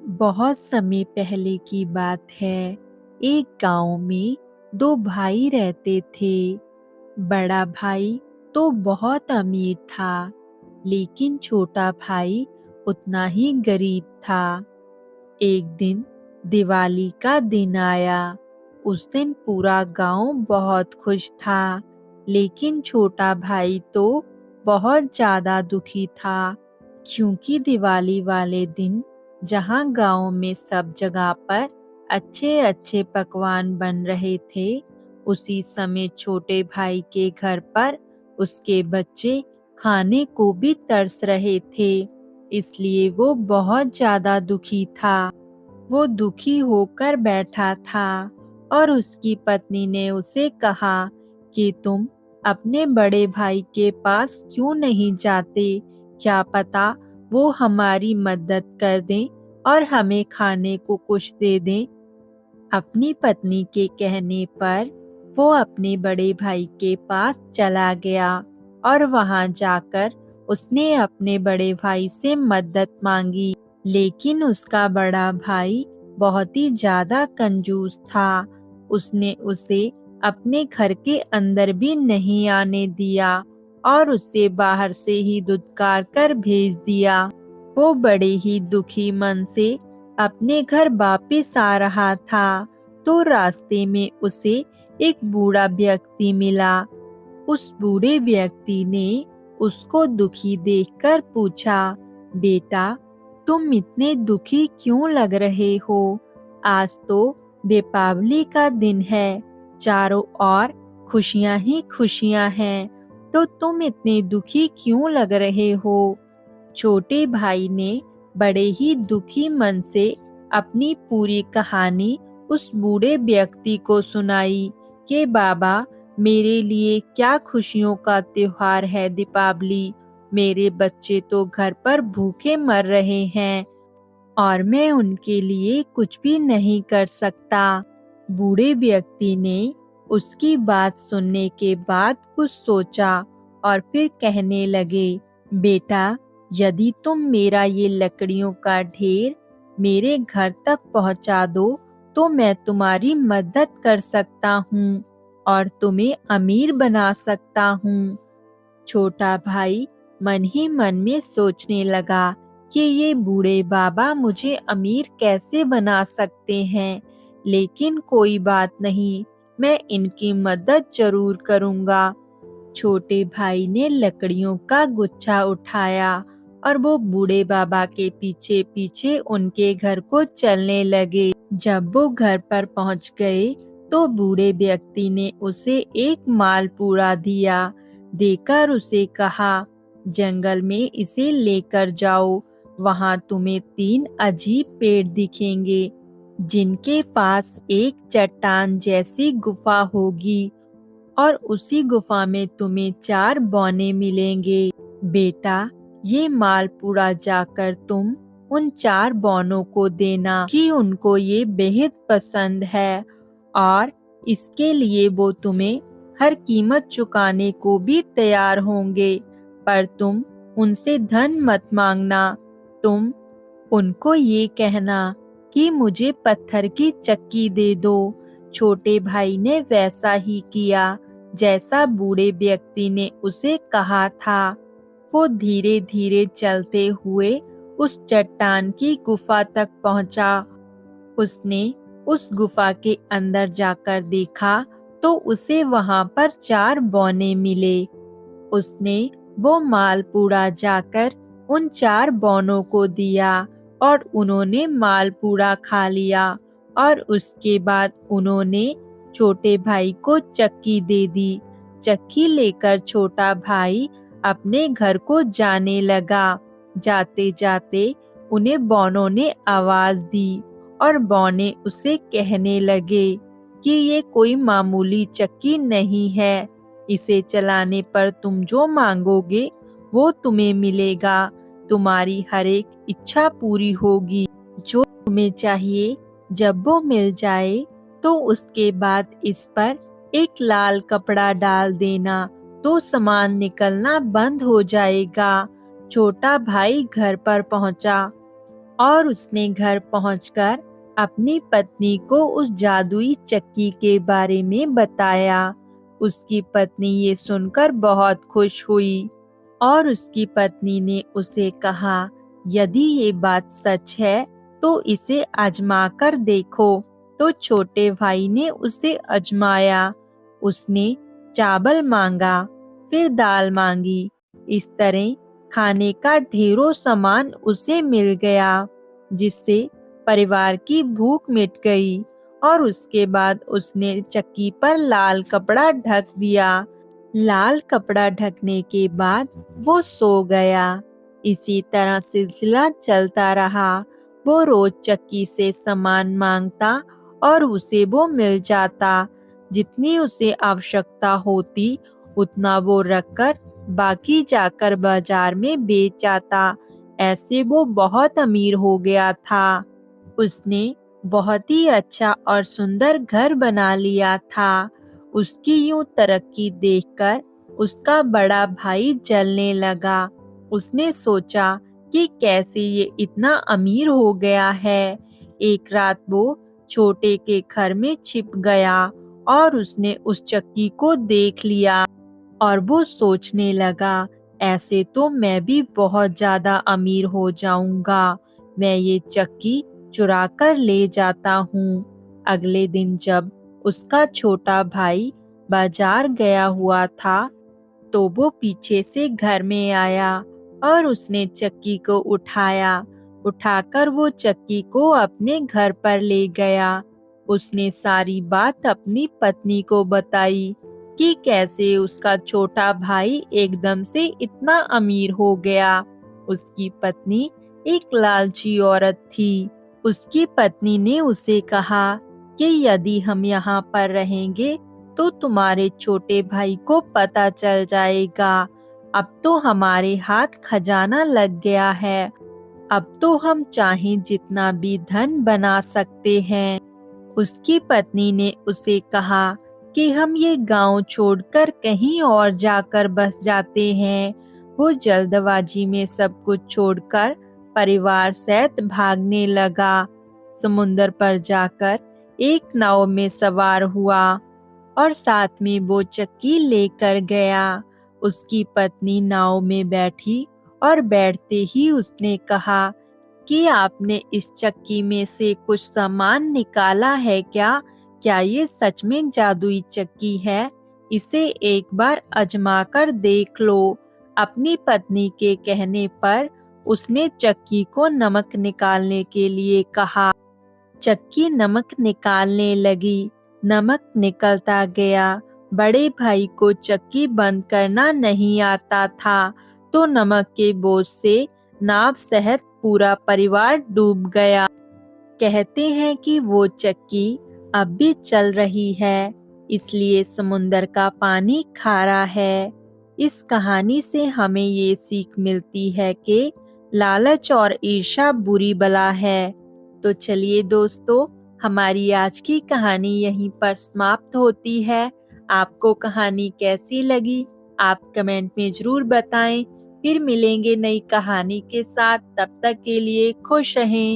बहुत समय पहले की बात है। एक गांव में दो भाई रहते थे। बड़ा भाई तो बहुत अमीर था, लेकिन छोटा भाई उतना ही गरीब था। एक दिन दिवाली का दिन आया। उस दिन पूरा गांव बहुत खुश था, लेकिन छोटा भाई तो बहुत ज्यादा दुखी था, क्योंकि दिवाली वाले दिन जहां गांव में सब जगह पर अच्छे अच्छे पकवान बन रहे थे, उसी समय छोटे भाई के घर पर उसके बच्चे खाने को भी तरस रहे थे। इसलिए वो बहुत ज्यादा दुखी था। वो दुखी होकर बैठा था और उसकी पत्नी ने उसे कहा कि तुम अपने बड़े भाई के पास क्यों नहीं जाते? क्या पता वो हमारी मदद कर दें और हमें खाने को कुछ दे दें। अपनी पत्नी के कहने पर वो अपने बड़े भाई के पास चला गया और वहां जाकर उसने अपने बड़े भाई से मदद मांगी। लेकिन उसका बड़ा भाई बहुत ही ज्यादा कंजूस था। उसने उसे अपने घर के अंदर भी नहीं आने दिया और उसे बाहर से ही धुतकार कर भेज दिया। वो बड़े ही दुखी मन से अपने घर वापिस आ रहा था, तो रास्ते में उसे एक बूढ़ा व्यक्ति मिला। उस बूढ़े व्यक्ति ने उसको दुखी देखकर पूछा, बेटा, तुम इतने दुखी क्यों लग रहे हो? आज तो दीपावली का दिन है, चारों ओर खुशियां ही खुशियां हैं, तो तुम इतने दुखी क्यों लग रहे हो? छोटे भाई ने बड़े ही दुखी मन से अपनी पूरी कहानी उस बूढ़े व्यक्ति को सुनाई कि बाबा, मेरे लिए क्या खुशियों का त्योहार है दीपावली। मेरे बच्चे तो घर पर भूखे मर रहे हैं और मैं उनके लिए कुछ भी नहीं कर सकता। बूढ़े व्यक्ति ने उसकी बात सुनने के बाद कुछ सोचा और फिर कहने लगे, बेटा, यदि तुम मेरा ये लकड़ियों का ढेर मेरे घर तक पहुंचा दो, तो मैं तुम्हारी मदद कर सकता हूँ और तुम्हें अमीर बना सकता हूँ। छोटा भाई मन ही मन में सोचने लगा कि ये बूढ़े बाबा मुझे अमीर कैसे बना सकते हैं, लेकिन कोई बात नहीं, मैं इनकी मदद जरूर करूँगा। छोटे भाई ने लकड़ियों का गुच्छा उठाया और वो बूढ़े बाबा के पीछे पीछे उनके घर को चलने लगे। जब वो घर पर पहुंच गए, तो बूढ़े व्यक्ति ने उसे एक मालपूड़ा दिया। देकर उसे कहा, जंगल में इसे लेकर जाओ। वहां तुम्हें 3 अजीब पेड़ दिखेंगे, जिनके पास एक चट्टान जैसी गुफा होगी और उसी गुफा में तुम्हें 4 बौने मिलेंगे। बेटा, ये मालपूड़ा जाकर तुम उन 4 बौनों को देना कि उनको ये बेहद पसंद है और इसके लिए वो तुम्हें हर कीमत चुकाने को भी तैयार होंगे। पर तुम उनसे धन मत मांगना। तुम उनको ये कहना कि मुझे पत्थर की चक्की दे दो। छोटे भाई ने वैसा ही किया जैसा बूढ़े व्यक्ति ने उसे कहा था। वो धीरे धीरे चलते हुए उस चट्टान की गुफा तक पहुंचा। उसने उस गुफा के अंदर जाकर देखा, तो उसे वहां पर 4 बौने मिले। उसने वो मालपूड़ा जाकर उन 4 बौनों को दिया और उन्होंने मालपूड़ा खा लिया और उसके बाद उन्होंने छोटे भाई को चक्की दे दी। चक्की लेकर छोटा भाई अपने घर को जाने लगा। जाते जाते उन्हें बौनों ने आवाज दी और बौने उसे कहने लगे कि ये कोई मामूली चक्की नहीं है। इसे चलाने पर तुम जो मांगोगे वो तुम्हें मिलेगा। तुम्हारी हर एक इच्छा पूरी होगी। जो तुम्हें चाहिए जब वो मिल जाए, तो उसके बाद इस पर एक लाल कपड़ा डाल देना, तो सामान निकलना बंद हो जाएगा। छोटा भाई घर पर पहुंचा और उसने घर पहुंचकर अपनी पत्नी को उस जादुई चक्की के बारे में बताया। उसकी पत्नी ये सुनकर बहुत खुश हुई और उसकी पत्नी ने उसे कहा, यदि ये बात सच है तो इसे आजमा कर देखो। तो छोटे भाई ने उसे आजमाया। उसने चावल मांगा, फिर दाल मांगी। इस तरह खाने का ढेरों सामान उसे मिल गया, जिससे परिवार की भूख मिट गई। और उसके बाद उसने चक्की पर लाल कपड़ा ढक दिया। लाल कपड़ा ढकने के बाद वो सो गया। इसी तरह सिलसिला चलता रहा। वो रोज चक्की से सामान मांगता और उसे वो मिल जाता। जितनी उसे आवश्यकता होती उतना वो रखकर बाकी जाकर बाजार में बेच आता। ऐसे वो बहुत अमीर हो गया था। उसने बहुत ही अच्छा और सुंदर घर बना लिया था। उसकी यूं तरक्की देखकर उसका बड़ा भाई जलने लगा। उसने सोचा कि कैसे ये इतना अमीर हो गया है। एक रात वो छोटे के घर में छिप गया और उसने उस चक्की को देख लिया और वो सोचने लगा, ऐसे तो मैं भी बहुत ज्यादा अमीर हो जाऊंगा। मैं ये चक्की चुरा कर ले जाता हूँ। अगले दिन जब उसका छोटा भाई बाजार गया हुआ था तो वो पीछे से घर में आया और उसने चक्की को उठाया। उठाकर वो चक्की को अपने घर पर ले गया। उसने सारी बात अपनी पत्नी को बताई कि कैसे उसका छोटा भाई एकदम से इतना अमीर हो गया। उसकी पत्नी एक लालची औरत थी। उसकी पत्नी ने उसे कहा कि यदि हम यहाँ पर रहेंगे तो तुम्हारे छोटे भाई को पता चल जाएगा। अब तो हमारे हाथ खजाना लग गया है। अब तो हम चाहें जितना भी धन बना सकते हैं। उसकी पत्नी ने उसे कहा कि हम ये गांव छोड़कर कहीं और जाकर बस जाते हैं। वो जल्दबाजी में सब कुछ छोड़कर परिवार सहित भागने लगा। समुंदर पर जाकर एक नाव में सवार हुआ और साथ में वो चक्की लेकर गया। उसकी पत्नी नाव में बैठी और बैठते ही उसने कहा कि आपने इस चक्की में से कुछ सामान निकाला है क्या? क्या ये सच में जादुई चक्की है? इसे एक बार आजमा कर देख लो। अपनी पत्नी के कहने पर उसने चक्की को नमक निकालने के लिए कहा। चक्की नमक निकालने लगी। नमक निकलता गया। बड़े भाई को चक्की बंद करना नहीं आता था, तो नमक के बोझ से नाव सहित पूरा परिवार डूब गया। कहते हैं कि वो चक्की अब भी चल रही है, इसलिए समुंदर का पानी खारा है। इस कहानी से हमें ये सीख मिलती है कि लालच और ईर्ष्या बुरी बला है। तो चलिए दोस्तों, हमारी आज की कहानी यहीं पर समाप्त होती है। आपको कहानी कैसी लगी? आप कमेंट में जरूर बताएं। फिर मिलेंगे नई कहानी के साथ। तब तक के लिए खुश रहें।